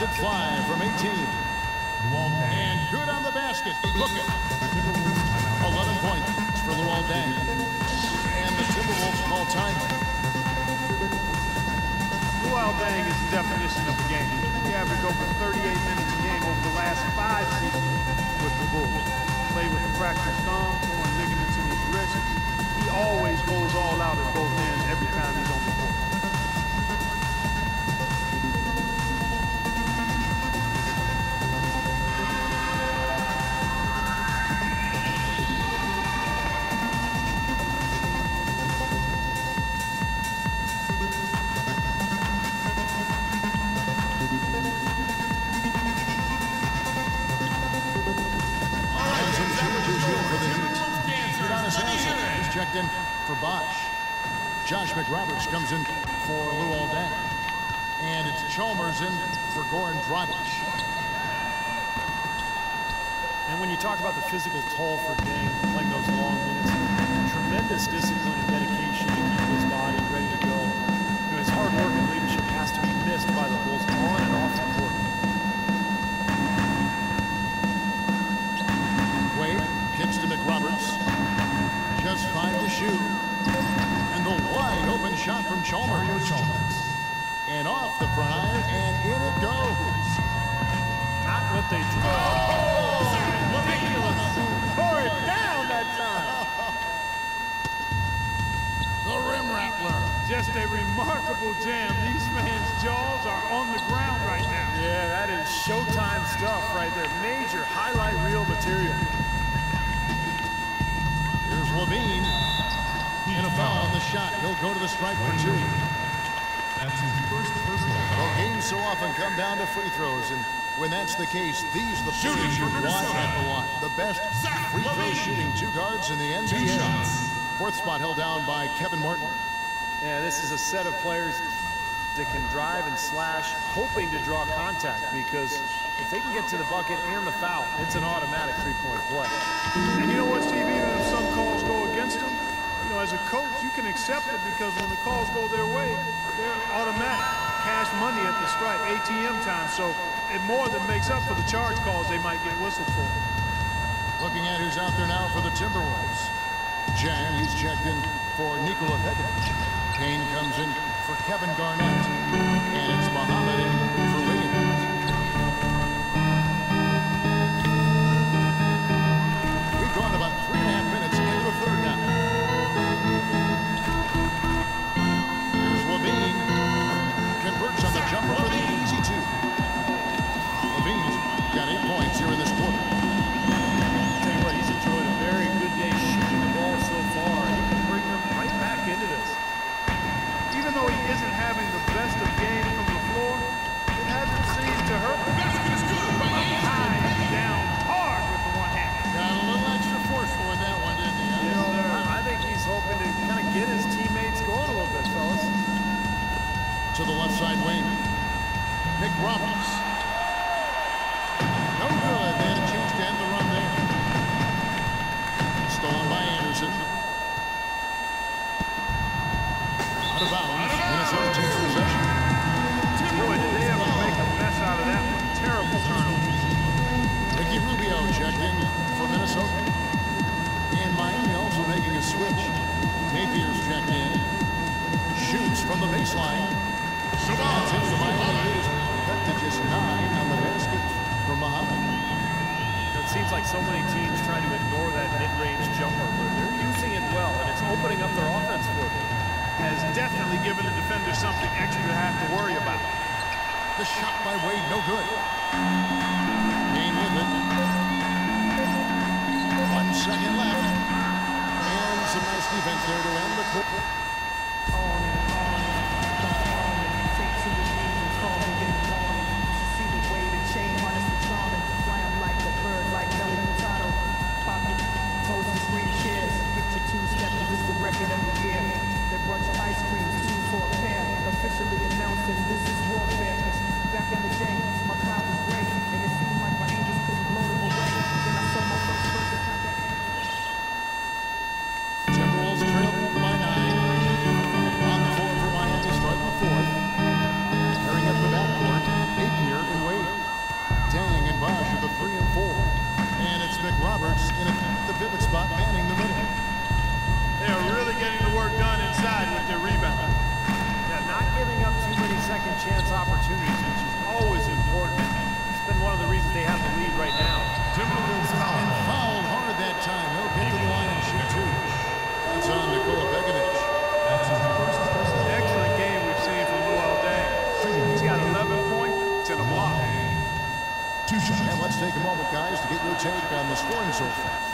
lets it fly from 18. And good on the basket. Look it. 11 points for Luol Deng. And the Timberwolves call time. Luol Deng is the definition of the game. He averaged over 38 minutes a game over the last 5 seasons with the Bulls. Played with a fractured thumb, torn ligaments in his wrist. He always goes all out at both ends every time he's on the court. He's checked in for Bosch. Josh McRoberts comes in for Luol Deng. And it's Chalmers in for Goran Dragic. And when you talk about the physical toll for Deng playing those long minutes, tremendous discipline and dedication to keep his body ready to go. You know, his hard work and leadership has to be missed by the Bulls on and off the court. Wade kicks to McRoberts. Just 5 to shoot. And the wide open shot from Chalmers. And off the front iron, and in it goes. Not what they draw. Oh, ridiculous. Tore it down that time. The rim rattler. Just a remarkable jam. These fans' jaws are on the ground right now. Yeah, that is Showtime stuff right there. Major highlight reel material. Here's Levine. And a foul on the shot. He'll go to the strike for 2. That's his first personal foul. Well, games so often come down to free throws, and when that's the case, these the players you want at the line. The best free throw shooting 2 guards in the NBA. 4th spot held down by Kevin Martin. Yeah, this is a set of players that can drive and slash, hoping to draw contact, because if they can get to the bucket and the foul, it's an automatic 3-point play. And you know what, Steve? Even if some calls go against them, you know, as a coach, you can accept it because when the calls go their way, they're automatic. Cash money at the stripe, ATM time. So it more than makes up for the charge calls they might get whistled for. Looking at who's out there now for the Timberwolves. Jang, he's checked in for Nikola Pekovic. Payne comes in for Kevin Garnett. And it's Muhammad in for Williams. We've gone about 3.5 minutes into the 3rd now. Here's Levine. Converts on the jumper for the easy 2. Levine's got 8 points here in this quarter. Tell you what, he's enjoyed a very good day shooting the ball so far. He can bring them right back into this. Even though he isn't having the best of games from the floor, it hasn't seemed to hurt him. Up high and down hard with the one hand. Got a little extra forceful in that one, didn't he? You know, I think he's hoping to kind of get his teammates going a little bit, fellas. To the left side wing. McRoberts. No good. They had a chance to end the run there. Stolen by Anderson. Out of bounds. Minnesota takes possession. Boy, did they ever make a mess out of that one. Terrible turnover. Ricky Rubio checked in for Minnesota. And Miami also making a switch. Napier's checked in. Shoots from the baseline. That's into the Miami Heat. Cut to just 9 on the basket from Muhammad. It seems like so many teams try to ignore that mid-range jumper, but they're using it well, and it's opening up their offense for them. Has definitely given the defender something extra to have to worry about. The shot by Wade, no good. Payne with it. 1 second left. And some nice defense there to end the quarter. On and on, take to your knees and call me in the morning. See the way the chain harness the charming. Fly 'em like a bird, like Nelly Furtado. Pocket, toast and green chairs. Get your 2-step, this is the record of the year. They brunch ice creams, 2 for a pair. Officially announcing this is warfare. Back in the day, my crowd was great, and it seemed like my angels couldn't blow them away. Then I saw my first person contact. Timberwolves trail by 9. pivot spot, manning the middle. They are really getting the work done inside with their rebound. Yeah, not giving up too many second chance opportunities, which is always important. It's been one of the reasons they have the lead right now. Timberwolves foul. And fouled hard that time. He'll get to the line and shoot two. That's on Nikola Begovic. That's his first personal. Excellent game we've seen from Luol Deng. He's got 11 points and a block. 2 shots. And let's take a moment, guys, to get your take on the scoring so far.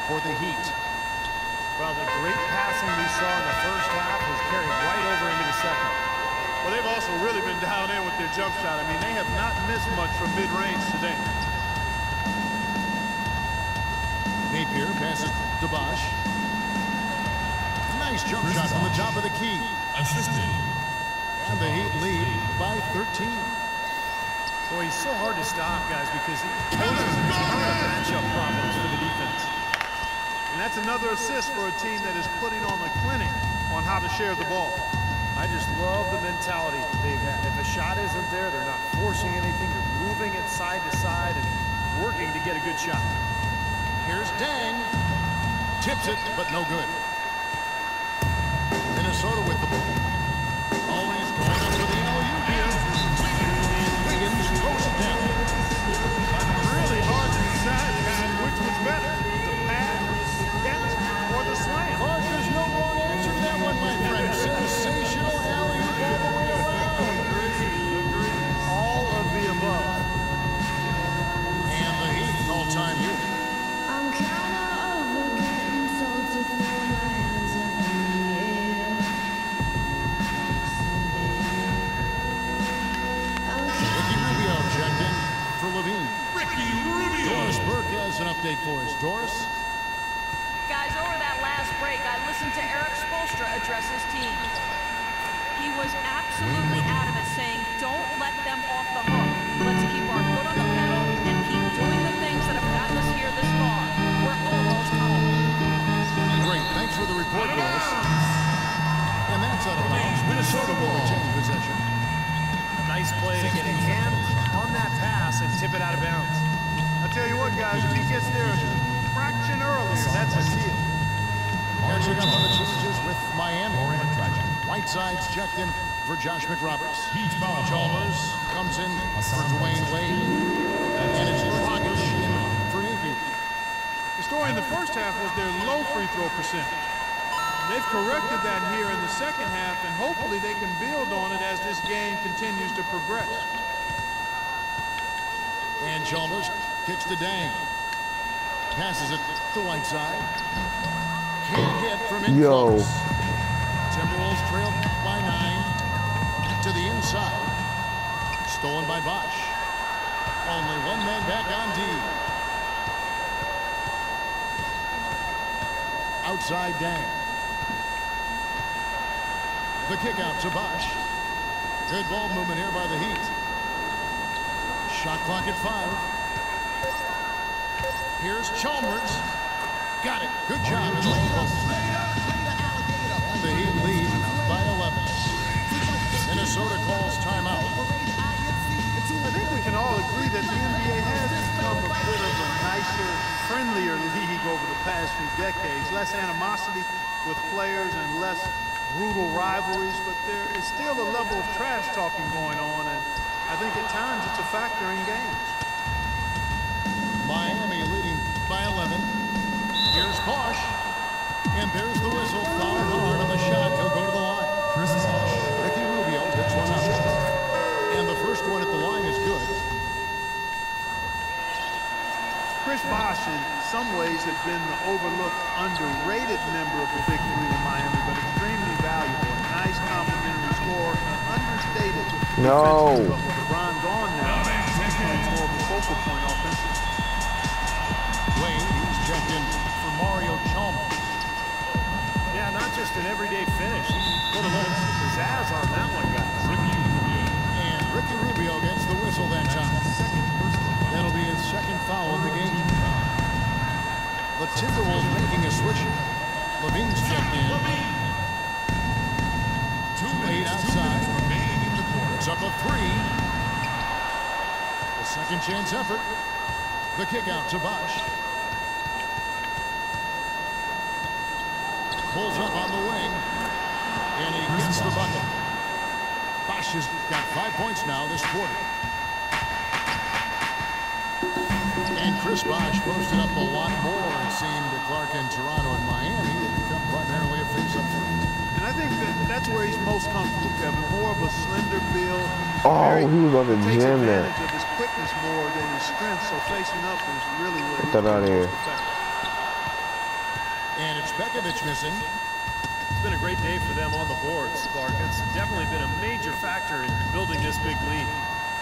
For the Heat. Well, the great passing we saw in the first half has carried right over into the second. Well, they've also really been down in with their jump shot. I mean, they have not missed much from mid-range today. Napier passes to Bosch. Nice jump shot from the top of the key. Assisted. And the Heat lead by 13. Boy, he's so hard to stop, guys, because he poses a ton of matchup problems for the defense. And that's another assist for a team that is putting on a clinic on how to share the ball. I just love the mentality that they've had. If a shot isn't there, they're not forcing anything. They're moving it side to side and working to get a good shot. Here's Deng. Tips it, but no good. Minnesota with the ball. Always going up for the alley-oop here. Wiggins throws it down. Really hard to decide, guys, which was better, the pass, the catch, or the slam. Clark, there's no wrong answer to that one, my friend. Sensational alley-oop all the way around. Agree. All of the above. And the Heat all-time here. I'm kinda over getting told to throw my hands up in the air. Ricky Rubio checked in for Levine. Ricky Rubio. Doris Burke has an update for us. Doris? Guys, over that last break, I listened to Eric Spoelstra address his team. He was absolutely adamant, saying, don't let them off the hook. Let's keep our foot on the pedal and keep doing the things that have gotten us here this far. We're almost home. Great. Thanks for the report, Doris. And that's out of bounds. Minnesota will retain possession. Nice play to get a hand on that pass and tip it out of bounds. I tell you what, guys, if he gets there a fraction earlier, that's a steal. Catching up on the changes with Miami. Orion Tragic. Whiteside's checked in for Josh McRoberts. Heat foul. Chalmers comes in for Dwayne Wade. And it's Dragic in for Napier. The story in the first half was their low free throw percentage. They've corrected that here in the second half, and hopefully they can build on it as this game continues to progress. And Chalmers kicks to Deng. Passes it to Whiteside. Can't hit from in close. Timberwolves trail by 9 to the inside. Stolen by Bosch. Only one man back on D. Outside Deng. The kick out to Bosch. Good ball movement here by the Heat. Shot clock at 5. Here's Chalmers. Got it. Good job. And the Heat lead by 11. Minnesota calls timeout. I think we can all agree that the NBA has become a bit of a nicer, friendlier league over the past few decades. Less animosity with players and less brutal rivalries, but there is still a level of trash talking going on, and I think at times it's a factor in games. Miami leading by 11. Here's Bosch. And there's the whistle. Foul hard on the shot. He'll go to the line. Chris Bosh. Ricky Rubio picks one up. And the first one at the line is good. Chris Bosh in some ways has been the overlooked, underrated member of the Big Three in Miami, but extremely valuable. A nice complimentary scorer and understated. No. But with LeBron gone now, he's more of a focal point offensively. just an everyday finish. Put a little pizzazz on that one, guys. And Ricky Rubio gets the whistle that time. That'll be his second foul in the game. The Timberwolves making a switch. Levine's checked in. 2-8 outside. It's up a 3. A second chance effort. The kick out to Bosch. Pulls up on the wing. And he gets the bucket. Bosch has got 5 points now this quarter. And Chris Bosch posted up a lot more, it seemed, to Clark in Toronto and Miami. It become primarily a face-up threat. And I think that's where he's most comfortable, Kevin. More of a slender build. Oh, he was about to takes jam that. advantage of his quickness more than his strength, so facing up is really where he's Get that out of here. most effective. And it's Bekovic missing. It's been a great day for them on the boards, Clark. It's definitely been a major factor in building this big lead.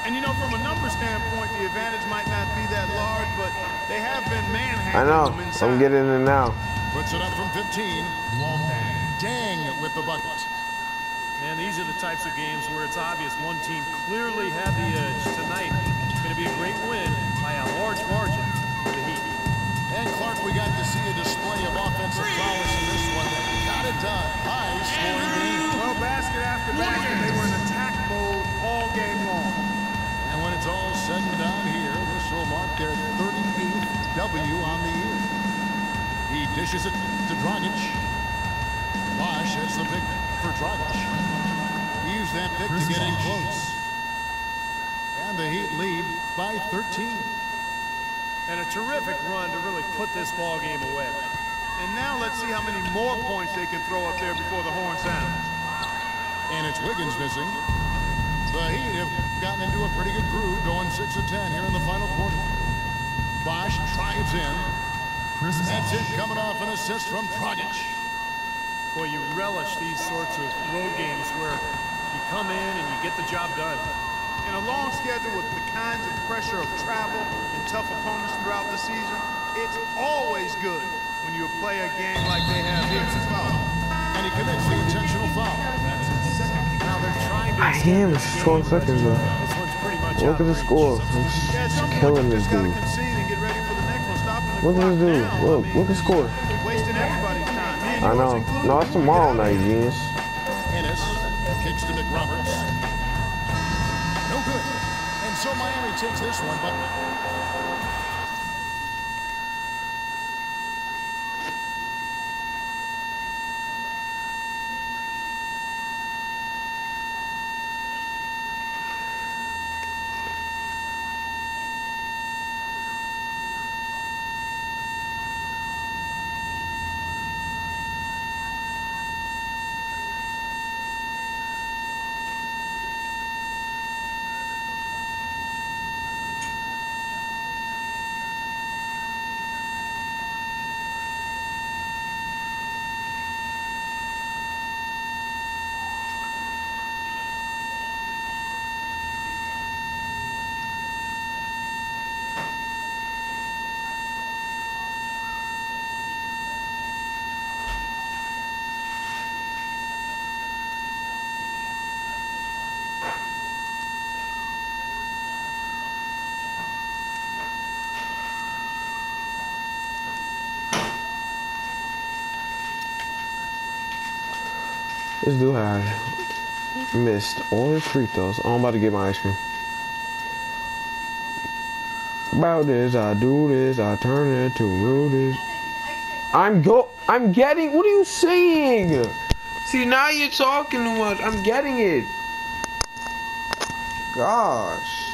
And you know, from a number standpoint, the advantage might not be that large, but they have been manhandling I know. them inside. I'm getting it now. Puts it up from 15. Dang with the bucket. Man, these are the types of games where it's obvious one team clearly had the edge. Tonight, it's going to be a great win by a large margin for the Heat. And Clark, we got to see a display of offensive prowess in this one that got it done. High scoring game. Well, basket after basket, they were in attack mode all game long. And when it's all said and done here, this will mark their 38th W on the year. He dishes it to Dragic. Bosch hits the pick for Dragic. He used that pick to get in close. And the Heat lead by 13. And a terrific run to really put this ball game away. And now let's see how many more points they can throw up there before the horn sounds. And it's Wiggins missing. The Heat have gotten into a pretty good groove, going 6 of 10 here in the final quarter. Bosch drives in. That's it, coming off an assist from Dragic. Boy, you relish these sorts of road games where you come in and you get the job done. In a long schedule with the kinds of pressure of travel and tough opponents throughout the season, it's always good when you play a game like they have here. And he commits the intentional foul. Now they're trying to I am. It's 12 seconds though. This one's pretty much Look out at the of score. reach. I'm Yeah, at just some point killing you this just gotta dude. concede and get ready for the next one. Stopping the Look at clock this dude. now, Look, I mean, look at the score. wasting everybody's time. Me and I yours know. included. No, it's tomorrow night, genius. Ennis kicks to McRoberts. No good. And so Miami takes this one, but This dude had missed all his free throws. Oh, I'm about to get my ice cream. About this, I do this, I turn it to real this. I'm getting, what are you saying? See, now you're talking too much. I'm getting it. Gosh.